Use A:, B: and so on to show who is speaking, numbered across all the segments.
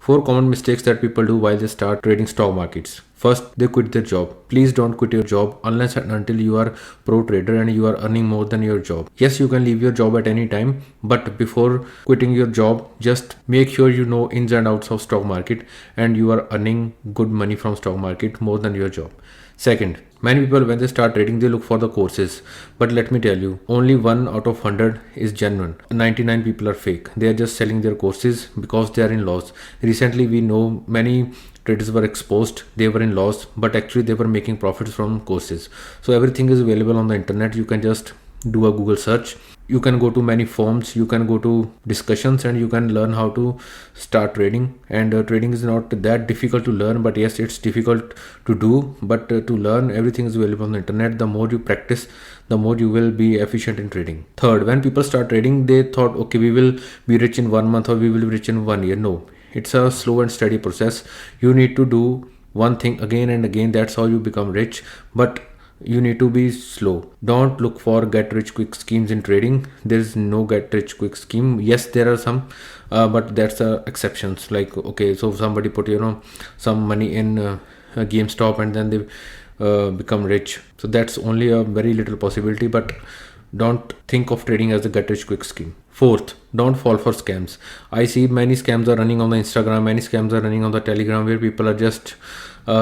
A: 4 common mistakes that people do while they start trading stock markets. First, they quit their job. Please don't quit your job unless and until you are pro trader and you are earning more than your job. Yes, you can leave your job at any time, but before quitting your job, just make sure you know ins and outs of stock market and you are earning good money from stock market more than your job. Second, many people when they start trading they look for the courses, but let me tell you, only 1 out of 100 is genuine. 99 people are fake. They are just selling their courses because they are in loss. Recently we know many traders were exposed, they were in loss, but actually they were making profits from courses. So everything is available on the internet. You can just do a Google search, you can go to many forums, you can go to discussions, and you can learn how to start trading. And trading is not that difficult to learn, but yes, it's difficult to do, but to learn, everything is available on the internet. The more you practice, the more you will be efficient in trading. Third, when people start trading they thought, okay, we will be rich in 1 month or we will be rich in 1 year. No, it's a slow and steady process. You need to do one thing again and again. That's how you become rich, but you need to be slow. Don't look for get rich quick schemes in trading. There is no get rich quick scheme. Yes, there are some, but that's exceptions. Like, okay, so somebody put some money in GameStop and then they become rich. So that's only a very little possibility, but don't think of trading as a get rich quick scheme. Fourth, don't fall for scams. I see many scams are running on the Instagram, many scams are running on the Telegram, where people are just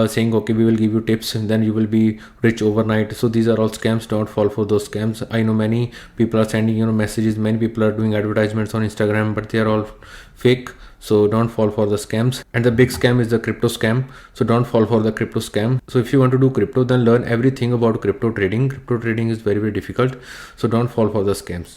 A: saying, okay, we will give you tips and then you will be rich overnight. So these are all scams. Don't fall for those scams. I know many people are sending messages, many people are doing advertisements on Instagram, but they are all fake. So don't fall for the scams. And the big scam is the crypto scam. So don't fall for the crypto scam. So if you want to do crypto, then learn everything about crypto trading. Crypto trading is very, very difficult. So don't fall for the scams.